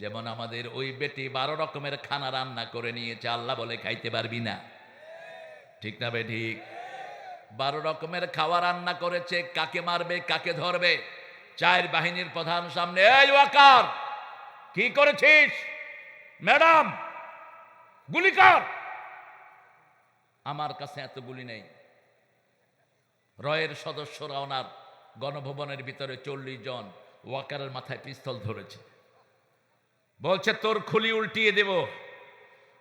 যেমন আমাদের ওই বেটি 12 রকমের খানা রান্না করে নিয়েছে, আল্লাহ বলে খাইতে পারবি না। ঠিক না ভাই? ঠিক। 12 রকমের খাওয়া রান্না করেছে, কাকে মারবে কাকে ধরবে। 4 বাহিনীর প্রধান সামনে, এই ওয়াকার কি করেছিস? ম্যাডাম গুলি কর। আমার কাছে এত গুলি নেই। রয়ের সদস্যরা ওনার গণভবনের ভিতরে 40 জন ওয়াকারের মাথায় পিস্তল ধরেছে, বলছে তোর খুলি উল্টিয়ে দেব।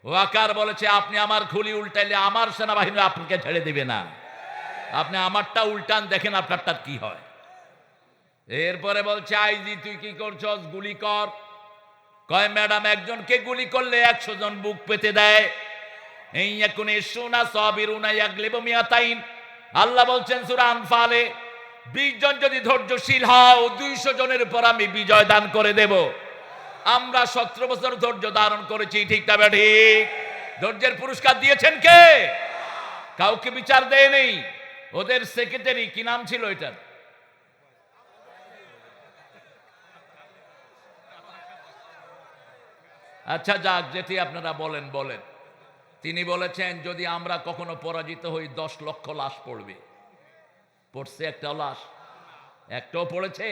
ওয়াকার বলেছে আপনি আমার খুলি উল্টাইলে আমার সেনাবাহিনী আপনাকে ছেড়ে দিবে না, আপনি আমারটা উল্টান, দেখেন আপনারটা কি হয়। এরপরে বলছে আইজি তুই কি করছস? গুলি কর। কয় ম্যাডাম একজনকে গুলি করলে 100 জন বুক পেতে দেয়। এই এখন সোনা সাবিরুনা ইয়াগলিবু মিয়াতাইন, আল্লাহ বলছেন সূরা আনফালে 20 জন যদি ধৈর্যশীল হও 200 জনের উপর আমি বিজয় দান করে দেব। আমরা 17 বছর ধৈর্য ধারণ করেছি, ঠিক না ঠিক? ধৈর্যের পুরস্কার দিয়েছেন কে? কাউকে বিচার দেয়নি। ওদের সেক্রেটারি কি নাম ছিল এটার? আচ্ছা যাক, যেটি আপনারা বলেন বলেন। তিনি বলেছেন যদি আমরা কখনো পরাজিত হই 10 লক্ষ লাশ পড়বে। পড়ছে একটাও লাশ? একটাও পড়েছে?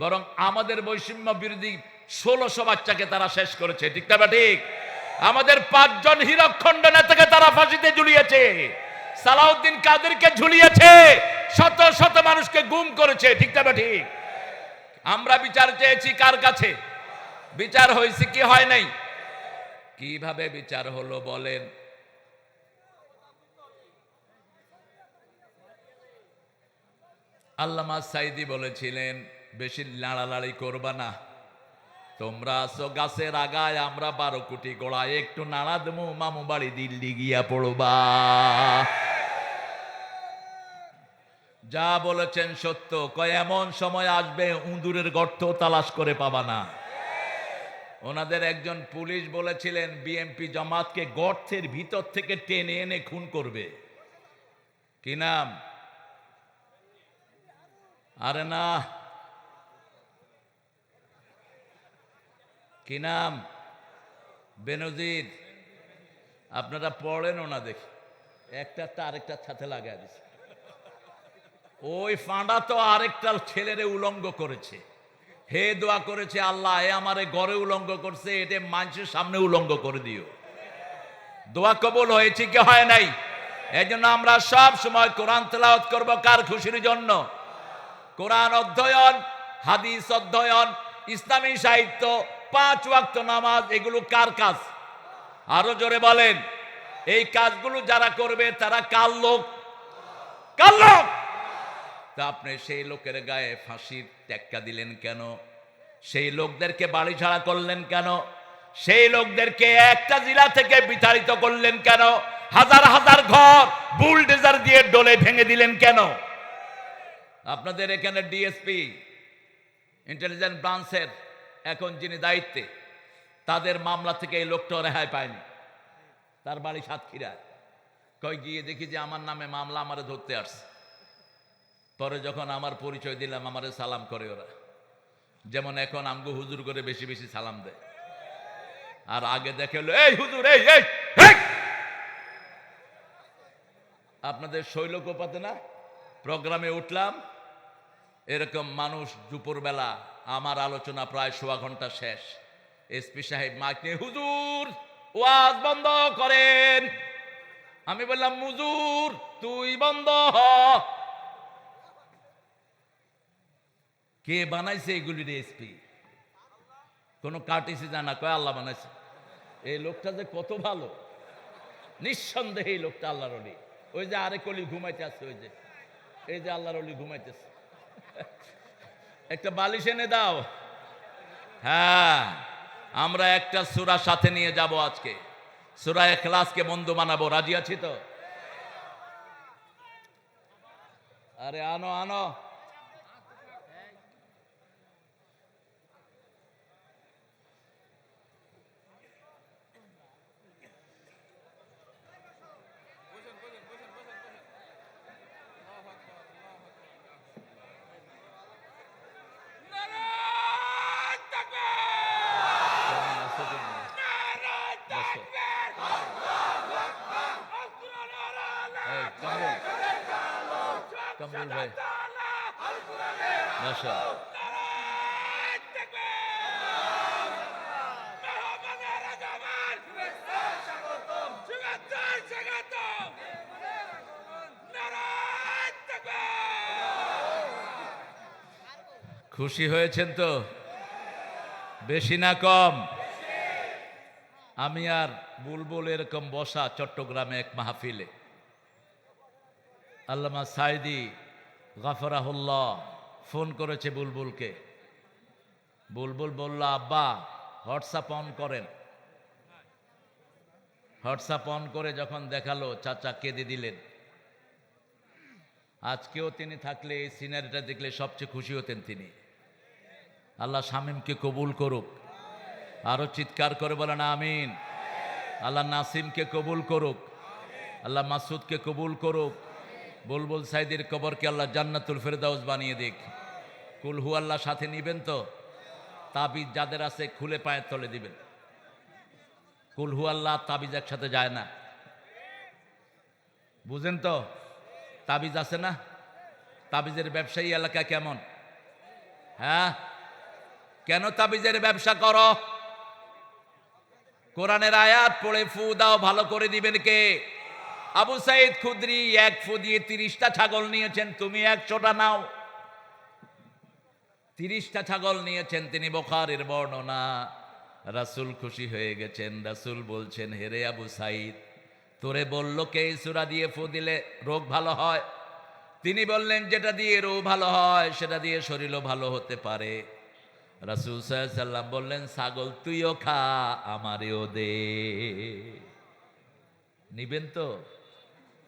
বরং আমাদের বৈষম্য বিরোধী 1600 বাচ্চাকে তারা শেষ করেছে, ঠিক না ঠিক? আমাদের 5 জন হীরকখণ্ড নেতাকে তারা ফাঁসিতে ঝুলিয়েছে, সালাউদ্দিন কাদেরকে ঝুলিয়েছে, শত শত মানুষকে গুম করেছে, ঠিক না ঠিক? আমরা বিচার চেয়েছি কার কাছে? বিচার হয়েছে কি হয় নাই? কিভাবে বিচার হলো বলেন? আল্লামা সাইদি বলেছিলেন বেশি লাড়ালাড়ি করবা না, তোমরা আসো গাছের আগায়, আমরা 12 কোটি গোড়ায়, একটু নাড়া দেবো মামু বাড়ি দিল্লি গিয়া পড়বা। যা বলেছেন সত্য। কয় এমন সময় আসবে উঁদুরের গর্ত তালাশ করে পাবা না। ওনাদের একজন পুলিশ বলেছিলেন বিএমপি জামাতকে গর্তের ভিতর থেকে টেনে এনে খুন করবে। কি নাম? আরে না, কি নাম? বেনজির। আপনারা পড়েন না দেখি, একটা আরেকটার সাথে লাগাই দিছে। ওই ফাঁড়া তো আরেকটা ছেলেরে উলঙ্গ করেছে, হে দোয়া করেছে আল্লাহ এ আমারে ঘরে উলঙ্গ করছে, এটা মানুষের সামনে উলঙ্গ করে দিও। দোয়া কবুল হয়েছে কি হয় নাই? এই জন্য আমরা সব সময় কোরআন তেলাওয়াত করব কার খুশির জন্য? কোরআন অধ্যয়ন, হাদিস অধ্যয়ন, ইসলামী সাহিত্য, 5 ওয়াক্ত নামাজ, এগুলো কার কাজ? আরো জোরে বলেন। এই কাজগুলো যারা করবে তারা কার লোক? কার লোক? তা আপনি সেই লোকের গায়ে ফাঁসির টেক্কা দিলেন কেন? সেই লোকদেরকে বাড়ি ছাড়া করলেন কেন? সেই লোকদেরকে একটা জেলা থেকে বিতাড়িত করলেন কেন? হাজার হাজার ঘর বুলডোজার দিয়ে ডলে ভেঙে দিলেন কেন? আপনাদের এখানে ডিএসপি ইন্টেলিজেন্স ব্রাঞ্চের এখন যিনি দায়িত্বে, তাদের মামলা থেকে এই লোকটা রেহাই পায়নি। তার বাড়ি সাতক্ষীরায়। কই গিয়ে দেখি যে আমার নামে মামলা, আমারে ধরতে আসছে। পরে যখন আমার পরিচয় দিলাম আমারে সালাম করে ওরা, যেমন এখন আমগো হুজুর করে বেশি বেশি সালাম দেয়। আর আগে দেখে এই হুজুর, এই এই আপনাদের শৈলকোপাতে না প্রোগ্রামে উঠলাম, এরকম মানুষ দুপুরবেলা, আমার আলোচনা প্রায় 1.25 ঘন্টা শেষ, এসপি সাহেব মাইক নিয়ে হুজুর ওয়াজ বন্ধ করেন। আমি বললাম হুজুর তুই বন্ধ হ। কে বানাইছে এগুলি রে এসপি? কোন কাটিসি জানা? কয় আল্লাহ বানাইছে। এই লোকটা যে কত ভালো, নিঃসন্দেহে এই লোকটা আল্লাহর ওলি। ওই যে আরেক অলি ঘুমাইতে আসছে, ওই যে এই যে আল্লাহর ওলি ঘুমাইতেছে, একটা বালিশ এনে দাও। হ্যাঁ, আমরা একটা সূরা সাথে নিয়ে যাব আজকে, সূরা ইখলাসকে বন্ধু বানাবো। রাজি আছি তো? আরে আনো আনো। সাইফুল ভাই মাশা খুশি হয়েছেন তো? বেশি না কম? আমি আর বুলবুল এরকম বসা চট্টগ্রামে এক মাহফিলে, আল্লামা সাইদি গাফরাহুল্লাহ ফোন করেছে বুলবুলকে। বুলবুল বলল, আব্বা হোয়াটসঅ্যাপ অন করেন। হোয়াটসঅ্যাপ অন করে যখন দেখালো, চাচা কেঁদে দিলেন। আজকেও তিনি থাকলে এই সিনারিটা দেখলে সবচেয়ে খুশি হতেন তিনি। আল্লাহ শামীমকে কবুল করুক। আরো চিৎকার করে বলেন আমিন। আল্লাহ নাসিমকে কবুল করুক, আল্লাহ মাসুদকে কবুল করুক। বুলবুল সাইদির কবরকে আল্লাহ জান্নাতুল ফেরদাউস বানিয়ে দিক। কুল হু আল্লাহ সাথে নিবেন তো? তাবিজ যাদের আছে খুলে পায়ের তলে দিবেন। কুল হু আল্লাহ তাবিজ একসাথে যায় না, বুঝেন তো? তাবিজ আছে না? তাবিজের ব্যবসায়ী এলাকা কেমন? হ্যাঁ, কেন তাবিজের ব্যবসা করো? কোরআনের আয়াত পড়ে ফু দাও, ভালো করে দিবেন কে? আবু সাইদ খুদরি এক ফু দিয়ে 30টা ছাগল নিয়েছেন, তুমি 100টা নাও। 30টা ছাগল নিয়েছেন তিনি, বুখারীর বর্ণনা। রাসূল খুশি হয়ে গেছেন। রাসূল বলছেন, হেরে আবু সাইদ, তোরে বললো কে সূরা দিয়ে ফু দিলে রোগ ভালো হয়? তিনি বললেন, যেটা দিয়ে রোগ ভালো হয় সেটা দিয়ে শরীরও ভালো হতে পারে। রাসূল সাল্লাল্লাহু আলাইহি ওয়াসাল্লাম বললেন, ছাগল তুইও খা, আমারেও দে। নিবেন তো?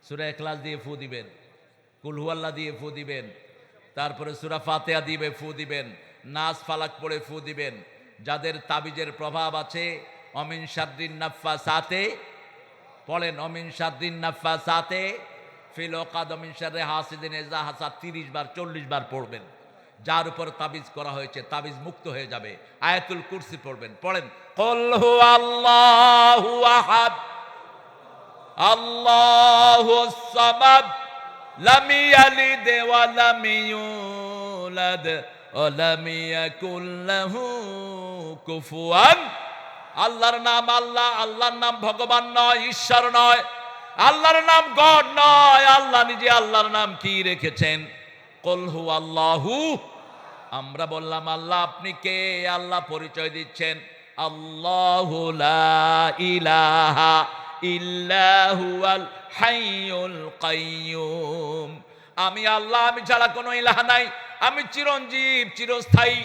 সূরা ইখলাস দিয়ে ফু দিবেন, কুল হু আল্লাহ দিয়ে ফু দিবেন, তারপরে সূরা ফাতিহা দিয়ে ফু দিবেন, নাস ফালাক পড়ে ফু দিবেন। যাদের তাবিজের প্রভাব আছে, অমিন শাররিন নাফাসাতে পড়েন, অমিন শাররিন নাফাসাতে ফিল উকাদ, অমিন শাররি হাসিদিন ইযা হাসাদ 30 বার 40 বার পড়বেন। যার উপর তাবিজ করা হয়েছে তাবিজ মুক্ত হয়ে যাবে। আয়াতুল কুরসি পড়বেন। পড়েন, কুল হু আল্লাহু আহাদ আল্লাহুস সামাদ লাম ইয়ালিদ ওয়া লাম ইউলাদ ওয়া লাম ইয়াকুল লাহু কুফুয়ান। আল্লাহর নাম আল্লাহ, আল্লাহর নাম ভগবান নয়, ঈশ্বর নয়। আল্লাহর নাম গড নয়। আল্লাহ নিজে আল্লাহর নাম কি রেখেছেন? কুল হু আল্লাহু। আমরা বললাম, আল্লাহ আপনি কে? আল্লাহ পরিচয় দিচ্ছেন, আল্লাহু লা ইলাহা ইল্লা হুয়াল হাইয়ুল কাইয়্যুম। আমি আল্লাহ, আমি ছাড়া কোনো ইলাহ নাই। আমি চিরঞ্জীব, চিরস্থায়ী।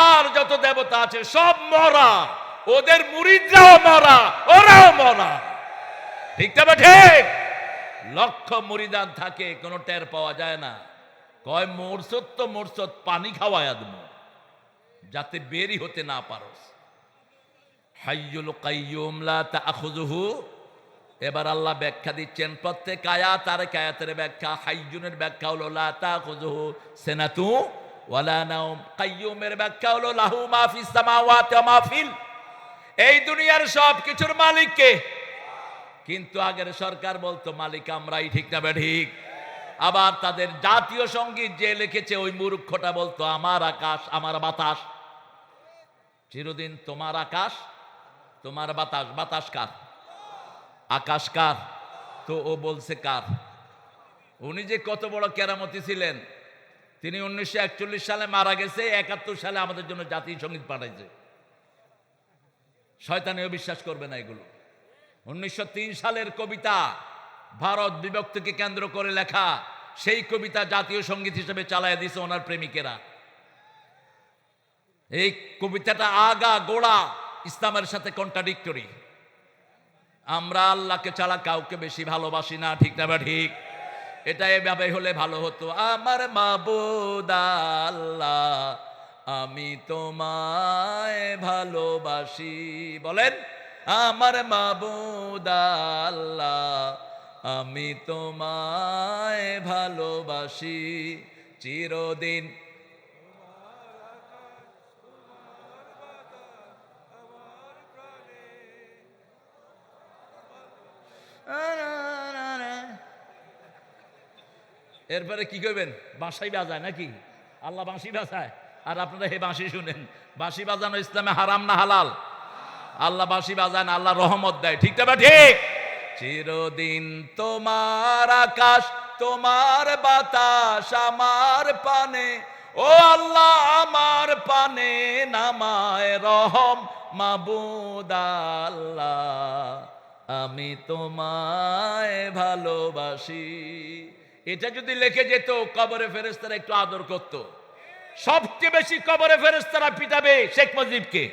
আর যত দেবতা আছে সব মরা, ওদের মুরিদরাও মরা, ওরাও মরা। ঠিক তবে ঠিক? লক্ষ মুরিদান থাকে, কোনো টের পাওয়া যায় না। কয় মোরসদ তো মোরসদ, পানি খাওয়ায় আদমো, যাতে বেরি হতে না পারস। হাইয়ুল কাইয়্যুম লা তাখুযুহু। এবার আল্লাহ ব্যাখ্যা দিচ্ছেন প্রত্যেক আয়াত আর আয়াতের ব্যাখ্যা। হাইয়ুনের ব্যাখ্যা হলো লা তাখুযুহু সিনাতু ওয়ালা নাওম। কাইয়্যুমের ব্যাখ্যা হলো লাহু মা ফিস সামাওয়াতি ওয়া মা ফিল। এই দুনিয়ার সব কিছুর মালিক কে? কিন্তু আগের সরকার বলতো মালিক আমরাই। ঠিক না ঠিক? আবার তাদের জাতীয় সঙ্গীত যে লিখেছে ওই মূর্খটা বলতো আমার আকাশ আমার বাতাস। চিরদিন তোমার আকাশ তোমার বাতাস। বাতাস কার? আকাশ কার? তো ও বলছে কার? উনি যে কত বড় কেরামতি ছিলেন, তিনি 1941 সালে মারা গেছে, 71 সালে আমাদের জন্য জাতীয় সঙ্গীত পাঠাইছে। শয়তানেও বিশ্বাস করবে না এগুলো। 1903 সালের কবিতা, ভারত বিভক্তিকে কেন্দ্র করে লেখা, সেই কবিতা জাতীয় সঙ্গীত হিসেবে চালায় দিয়েছে ওনার প্রেমিকেরা। এই কবিতাটা আগা গোড়া ইসলামের সাথে কন্ট্রাডিক্টরি। আমরা আল্লাহকে ছাড়া কাউকে বেশি ভালোবাসি না। ঠিক না ঠিক? এটা এভাবে হলে ভালো হতো। আমার মাবুদ আল্লাহ, আমি তোমায় ভালোবাসি। বলেন, আমার মাবুদ আল্লাহ, আমি তোমায় ভালোবাসি চিরদিন। এরপরে কি করবেন? বাঁশি বাজায় নাকি? আল্লাহ বাঁশি বাজায় আর আপনারা হে বাঁশি শুনেন। বাঁশি বাজানো ইসলামে হারাম না হালাল? আল্লাহ বাঁশি বাজায় না, আল্লাহ রহমত দেয়। ঠিক না ঠিক? চিরদিন তোমার আকাশ, তোমার বাতাস আমার পানে, ও আল্লাহ আমার পানে নামায় রহম মাবুদ আল্লাহ, আমি তোমায় ভালোবাসি। এটা যদি লিখে যেত, কবরে ফেরেশতারা একটু আদর করত। সবচেয়ে বেশি কবরে ফেরেশতারা পিটাবে শেখ মুজিবকে।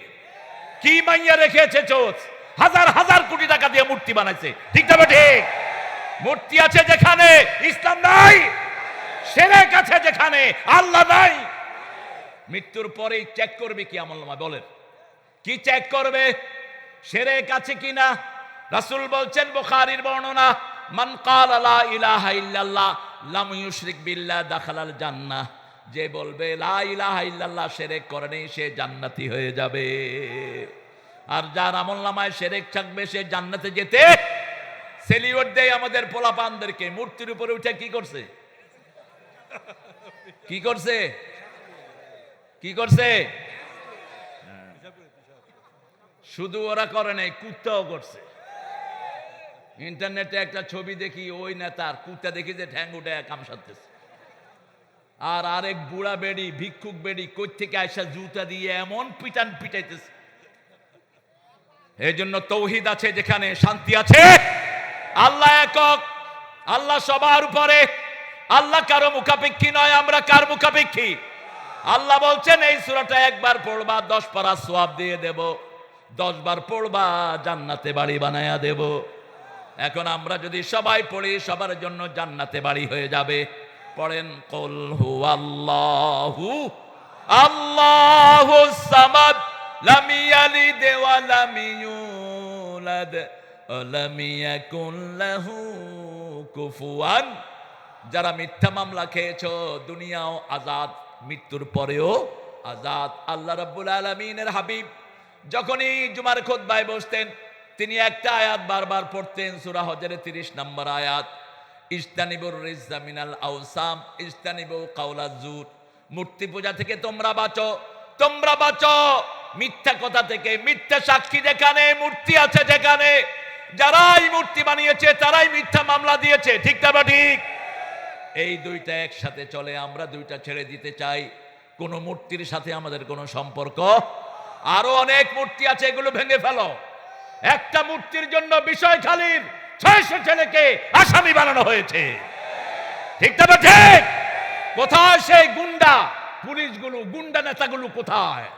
কি মাইয়া রেখেছে চোচ, হাজার হাজার কোটি টাকা দিয়ে মূর্তি বানাইছে। ঠিক না ঠিক? মূর্তি আছে যেখানে ইসলাম নাই, শিরক আছে যেখানে আল্লাহ নাই। মৃত্যুর পরেই চেক করবে কি আমলনামা? বলেন কি চেক করবে? শিরক আছে কিনা? রাসূল বলছেন, বুখারীর বর্ণনা, মান ক্বালা লা ইলাহা ইল্লাল্লাহ লাম ইউশরিক বিল্লাহ দাখালাল জান্নাহ, যে বলবে লা ইলাহা ইল্লাল্লাহ শিরক করে নাই, সে জান্নাতি হয়ে যাবে। আর যার আমলনামায় শিরক থাকবে সে জান্নাতে যেতে সেলিউট দেয় আমাদের পোলাপানদেরকে। মূর্তির উপরে উঠে কি করছে? কি করছে? কি করছে? শুধু ওরা করে নাই, কুত্তাও করছে। ইন্টারনেটে একটা ছবি দেখি, ওই নেতার কুত্তা দেখি যে ঠ্যাং উঠে কাম সারতেছে। আর আরেক বুড়া বেড়ি, ভিক্ষুক বেড়ি কই থেকে আইসা জুতা দিয়ে এমন পিটান পিটাইতেছে। এই জন্য তৌহিদ আছে যেখানে শান্তি আছে। আল্লাহ একক, আল্লাহ সবার উপরে, আল্লাহ কারো মুখাপেক্ষী নয়। আমরা কার মুখাপেক্ষী? আল্লাহ বলছেন এই সূরাটা একবার পড়বা 10 পারা সওয়াব দিয়ে দেব, 10 বার পড়বা জান্নাতে বাড়ি বানায়া দেব। এখন আমরা যদি সবাই পড়ি, সবার জন্য জান্নাতে বাড়ি হয়ে যাবে। পড়েন কুল হুয়াল্লাহু আল্লাহুস সামাদ লাম ইয়ালিদ ওয়া লাম ইউলাদ ওয়া লাম ইয়াকুল লাহু কুফুয়ান। যারা মিথ্যা মামলা খেয়েছো, দুনিয়াও আজাদ, মৃত্যুর পরেও আজাদ। আল্লাহ রাব্বুল আলামিনের হাবিব যখনই জুমার খুতবায় বসতেন, তিনি একটা আয়াত বারবার পড়তেন, সূরা হজরের 30 নম্বর আয়াত, ইজতানিবুর রিজজা মিনাল আওসাম ইজতানিবু কাওলাজ জুর। মূর্তি পূজা থেকে তোমরা বাঁচো, তোমরা বাঁচো মিথ্যা কথা থেকে। মিথ্যা সাক্ষী যেখানে, মূর্তি আছে যেখানে, যারাই মূর্তি বানিয়েছে তারাই মিথ্যা মামলা দিয়েছে। ঠিক না ঠিক? এই দুইটা একসাথে চলে। আমরা দুইটা ছেড়ে দিতে চাই। কোন মূর্তির সাথে আমাদের কোনো সম্পর্ক। আরো অনেক মূর্তি আছে, এগুলো ভেঙে ফেলো। একটা মূর্তির জন্য বিষয়খালীর 600 ছেলেকে আসামি বানানো হয়েছে। ঠিক না ঠিক? কোথায় সেই গুন্ডা পুলিশগুলো, গুন্ডা নেতাগুলো কোথায়?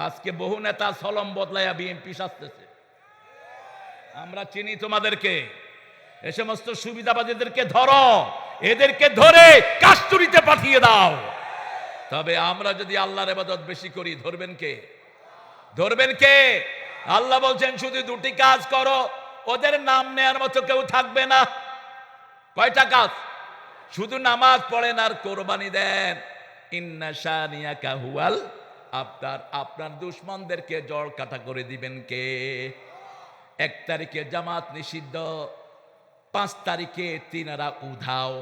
আজকে বহু নেতা সলম বদলাইয়া বিএনপি সাজতেছে। আমরা চিনি তোমাদেরকে। এ সমস্ত সুবিধাবাদীদেরকে ধরো, এদেরকে ধরে কাস্তুরিতে পাঠিয়ে দাও। তবে আমরা যদি আল্লাহর ইবাদত বেশি করি, ধরবেন কে? ধরবেন কে? আল্লাহ বলছেন শুধু দুটি কাজ করো, ওদের নাম নেয়ার মতো কেউ থাকবে না। কয়টা কাজ? শুধু নামাজ পড়েন আর কোরবানি দেন। ইন্না শানিয়াকা হুয়াল আবতার। আপনার দুশমনদেরকে জড় কাটা করে দিবেন কে? 1 তারিখে জামাত নিষিদ্ধ, 5 তারিখে তিনারা উধাও।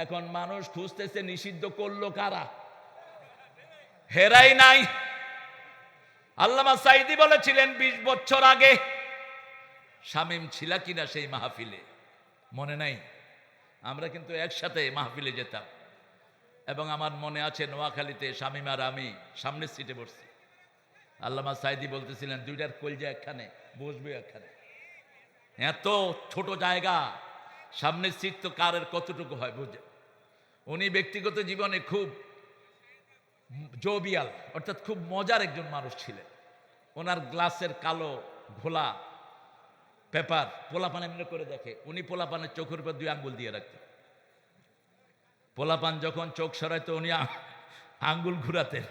এখন মানুষ খুঁজতেছে নিষিদ্ধ করলো কারা? হেরাই নাই। আল্লামা সাইদি বলেছিলেন 20 বছর আগে, শামীম ছিল কিনা সেই মাহফিলে মনে নাই? আমরা কিন্তু একসাথে মাহফিলে যেতাম। এবং আমার মনে আছে নোয়াখালীতে শামীম আর আমি সামনের সিটে বসছি। আল্লামা সাইদি বলতেছিলেন, দুইটার কলজা একখানে, বসবে একখানে। এত ছোট জায়গা, সামনের সিট তো কারের কতটুকু হয় বুঝে। উনি ব্যক্তিগত জীবনে খুব জোবিয়াল, অর্থাৎ খুব মজার একজন মানুষ ছিলেন। ওনার গ্লাসের কালো ঘোলা পেপার পোলাপান এমনি করে দেখে, উনি পোলাপানের চোখের উপর 2 আঙ্গুল দিয়ে রাখতেন। পোলাপান যখন চোখ সরাইতো উনি আঙ্গুল ঘুরাতেন।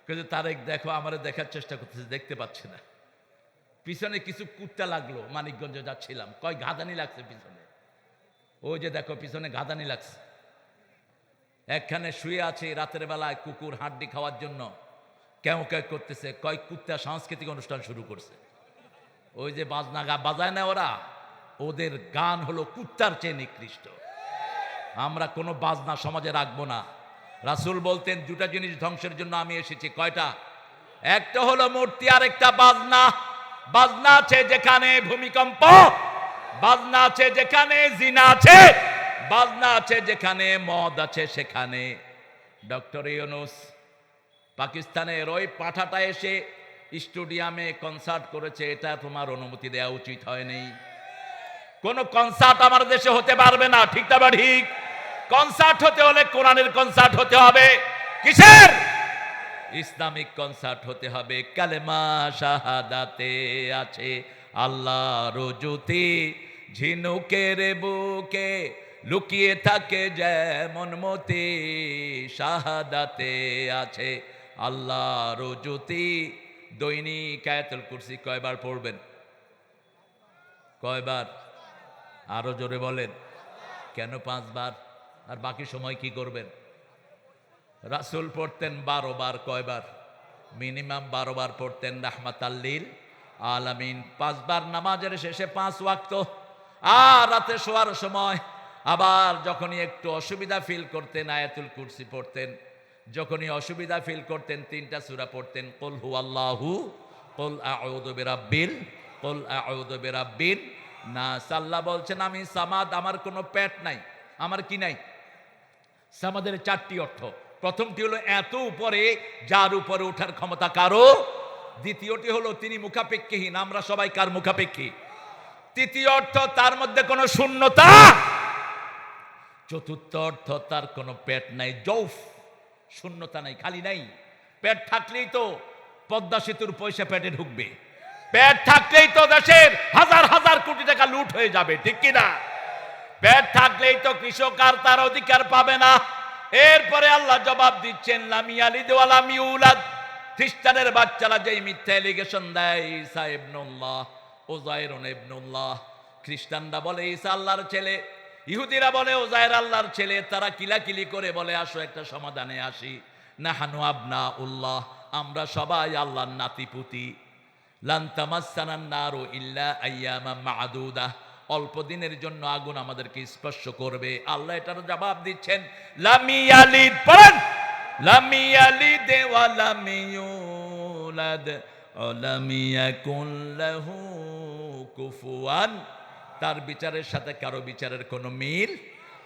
কিন্তু তারেক দেখো, আমারে দেখার চেষ্টা করতেছে, দেখতে পাচ্ছে না। পিছনে কিছু কুত্তা লাগলো, মানিকগঞ্জে যাচ্ছিলাম, কয় ঘাদানি লাগছে পিছনে। ওই যে দেখো পিছনে ঘাদানি লাগছে। একখানে শুয়ে আছে, রাতের বেলায় কুকুর হাড্ডি খাওয়ার জন্য কেউ কেউ করতেছে, কয় কুত্তা সাংস্কৃতিক অনুষ্ঠান শুরু করছে। ওই যে বাজনা বাজায় না ওরা, ওদের গান হলো কুত্তার চেয়ে নিকৃষ্ট। আমরা কোনো বাজনা সমাজে রাখবো না। রাসূল বলতেন দুটা জিনিস ধ্বংসের জন্য আমি এসেছি। কয়টা? একটা হলো মূর্তি, আর একটা বাজনা। বাজনা আছে যেখানে ভূমিকম্প, বাজনা আছে যেখানে জিনা আছে, বাজনা আছে যেখানে মদ আছে সেখানে। ডক্টর ইউনূস পাকিস্তানের ওই পাঠাটা এসে স্টেডিয়ামে কনসার্ট করেছে, এটা তোমার অনুমতি দেওয়া উচিত হয়নি। কোন কনসার্ট আমার দেশে হতে পারবে না, ঠিক না? ঠিক। কনসার্ট হতে হলে কোরআনের কনসার্ট হতে হবে। কিসের? ইসলামিক কনসার্ট হতে হবে। কালেমা শাহাদাতে আছে আল্লাহর জ্যোতি, ঝিনুকের বুকে লুকিয়ে থাকে যেমন মতি, শাহাদাতে আছে আল্লাহর জ্যোতি। দৈনিক আয়াতুল কুরসি কয়বার পড়বেন? কয়বার? আরো জোরে বলেন। কেন 5 বার? আর বাকি সময় কি করবেন? রাসূল পড়তেন 12 বার। কয়বার? মিনিমাম 12 বার পড়তেন রাহমাতাল লিল আলামিন। 5 বার নামাজের শেষে 5 ওয়াক্ত। আর রাতে শোয়ার সময় আবার যখনই একটু অসুবিধা ফিল করতেন আয়াতুল কুরসি পড়তেন। যখনই অসুবিধা ফিল করতেন 3টা সূরা পড়তেন, কুল হুয়াল্লাহু, কুল আউযু বিরাব্বিল, কুল আউযু বিরাব্বিন নাস। আল্লাহ বলছেন আমি সামাদ, আমার কোনো পেট নাই। আমার কি নাই? সামাদের 4টি অর্থ। প্রথমটি হলো এত উপরে যার উপরে ওঠার ক্ষমতা কারো। দ্বিতীয়টি হলো তিনি মুখাপেক্ষীহীন, আমরা সবাই কার মুখাপেক্ষী? তৃতীয় অর্থ তার মধ্যে কোনো শূন্যতা। চতুর্থ অর্থ তার কোনো পেট নাই, জৌফ, শূন্যতা নাই, খালি নাই। পেট থাকলেই তো পদ্মা সেতুর পয়সা পেটে ঢুকবে, পেট থাকলেই তো দেশের হাজার হাজার কোটি টাকা লুট হয়ে যাবে, ঠিক কিনা? পেট থাকলেই তো কৃষক আর তার অধিকার পাবে না। এরপরে আল্লাহ জবাব দিচ্ছেন লাম ইয়ালিদ ওয়া লাম ইউলাদ। খ্রিস্টানের বাচ্চারা যেই মিথ্যা এলিগেশন দেয় ঈসা ইবনুল্লাহ, উযায়র ইবনুল্লাহ, খ্রিস্টানরা বলে ঈসা আল্লাহর ছেলে, ইহুদিরা বলে উযায়র আল্লাহর ছেলে, তারা কিলাকিলি করে বলে আসো একটা সমাধানে আসি। নাহানু আবনাউল্লাহ, আমরা সবাই আল্লাহর নাতিপুতি। লান তামাসসানান নারু ইল্লা আইয়ামাম মা'দুদা, অল্প দিনের জন্য আগুন আমাদেরকে স্পর্শ করবে। আল্লাহ এটার জবাব দিচ্ছেন লাম ইয়ালিদ, পড়েন, লাম ইয়ালিদ ওয়া লাম ইউলাদ ওয়া লাম ইয়াকুন লাহু কুফুয়ান। তার বিচারের সাথে কারো বিচারের কোনো মিল।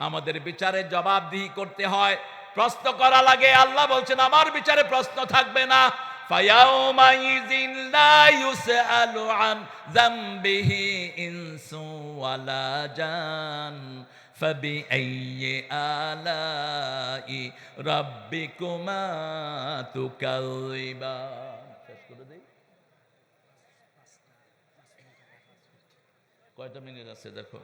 আমাদের বিচারে জবাবদিহি করতে হয়, প্রশ্ন করা লাগে। আল্লাহ বলছেন আমার বিচারে প্রশ্ন থাকবে না। ফায়াউমাইযিন লা ইউসআলু আন যামবিহি ইনসু ওয়ালা জান ফাবিআইয়ি আলাই রাব্বিকুমা তুকাযিবান। শেষ করে দেই। কয়টা মিনিট আছে দেখো?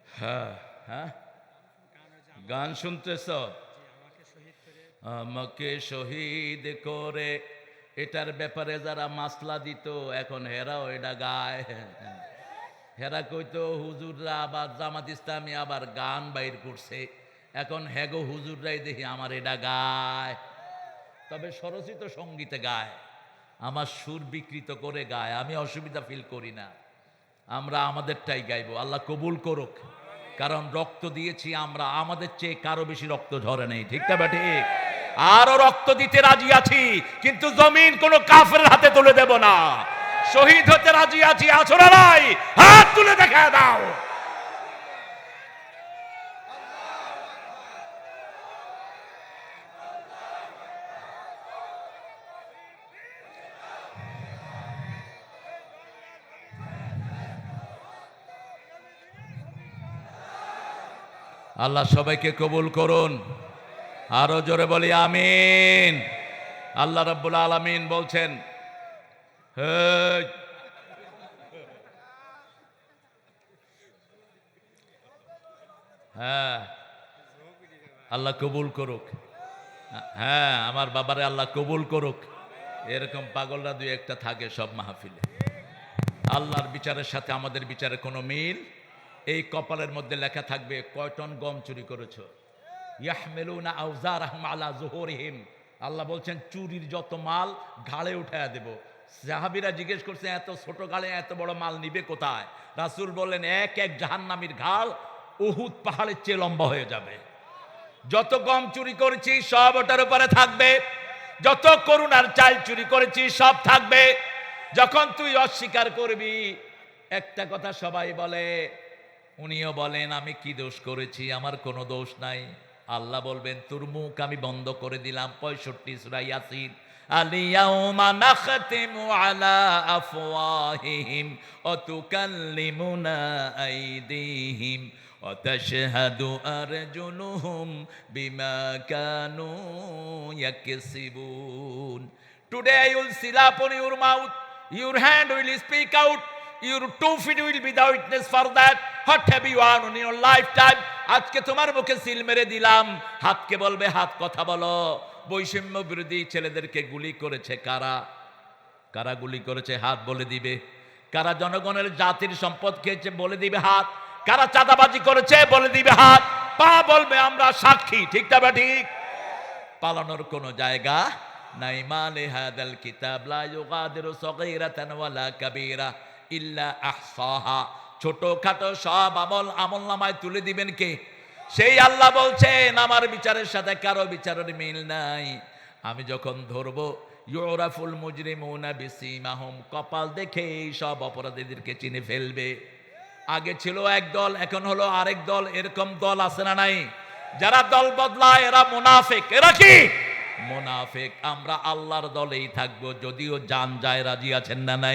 হ্যাঁ হ্যাঁ, গান শুনতেছ? আমাকে শহীদ করে, এটার ব্যাপারে যারা মাসলা দিত এখন হেরাও এটা গায়। হেরা কইতো হুজুররা আবার জামাত ইসলামী আবার গান বাইর করছে, এখন হেগো হুজুররাই দেখি আমার এটা গায়। তবে স্বরচিত সঙ্গীতে গায়, আমার সুর বিকৃত করে গায়, আমি অসুবিধা ফিল করি না। আমরা আমাদেরটাই গাইবো, আল্লাহ কবুল করুক। কারণ রক্ত দিয়েছি আমরা, আমাদের চেয়ে কারো বেশি রক্ত ঝরে নেই, ঠিক না ঠিক? আরো রক্ত দিতে রাজি আছি, কিন্তু জমিন কোনো কাফেরের হাতে তুলে দেব না। শহীদ হতে রাজি আছি, আছো না নাই? হাত তুলে দেখা দাও। আল্লাহ সবাইকে কবুল করুন। আরো জোরে বলি আমিন। আল্লাহ রাব্বুল আলামিন বলছেন, হ্যাঁ আল্লাহ কবুল করুক। হ্যাঁ, আমার বাবারে আল্লাহ কবুল করুক। এরকম পাগলরা দুই একটা থাকে সব মাহফিলে। আল্লাহর বিচারের সাথে আমাদের বিচারের কোনো মিল। এই কপালের মধ্যে লেখা থাকবে কয় টন গম চুরি করেছ। ইয়াহমিলুনা আওজারহুম আলা যুহুরিহিম, আল্লাহ বলছেন চুরির যত মাল ঘাড়ে উঠায়া দেব। সাহাবীরা জিজ্ঞেস করছে এত ছোট গালে এত বড় মাল নিবে কোথায়? রাসূল বললেন এক এক জাহান্নামীর ঘাল উহুদ পাহাড়ের চেয়ে লম্বা হয়ে যাবে। যত গম চুরি করেছি সব ওটার উপরে থাকবে, যত করুণার চাল চুরি করেছি সব থাকবে। যখন তুই অস্বীকার করবি, একটা কথা সবাই বলে, উনিও বলেন আমি কি দোষ করেছি? আমার কোনো দোষ নাই। আল্লাহ বলবেন তোর মুখ আমি বন্ধ করে দিলাম। 65 সূরা ইয়াসিন, আলিয়াউমা নাখতিমু আলা আফওয়াহিহিম ওয়া তুকাল্লিমুনা আইদিহিম ওয়া তাশহাদু আরজুলুহুম বিমা Kanu ইয়াকসিবুন। Today I will seal upon your mouth, your hand will speak out, your 2 feet will be the witness for that. What have you done in your lifetime? আজকে তোমার মুখে সিল মেরে দিলাম। হাতকে বলবে হাত কথা বলো। বৈষম্য বিরোধী ছেলেদেরকে গুলি করেছে কারা? কারা গুলি করেছে? হাত বলে দিবে। কারা জনগণের জাতির সম্পদ খেয়েছে? বলে দিবে হাত। কারা চাঁদাবাজি করেছে? বলে দিবে হাত। পা বলবে আমরা সাক্ষী। ঠিক না ঠিক? পালানোর কোনো জায়গা নাই। মালে হাদাল কিতাব লা ইউগাদিরু সগীরাতান ওয়ালা কাবীরা ইল্লা আহসাহা। ছোটখাটো সব আমলনামায় তুলে দিবেন কে? সেই আল্লাহ বলছেন আমার বিচারের সাথে কারো বিচারের মিল নাই। আমি যখন ধরবো ইউরাফুল মুজরিমুনা বিসিমাহুম, কপাল দেখে সব অপরাধীদেরকে চিনে ফেলবে। আগে ছিল এক দল, এখন হলো আরেক দল। এরকম দল আছে না নাই? যারা দল বদলায় এরা মুনাফিক। এরা কি? মুনাফিক। আমরা আল্লাহর দলেই থাকবো, যদিও জান যায়। রাজি আছেন না নাই?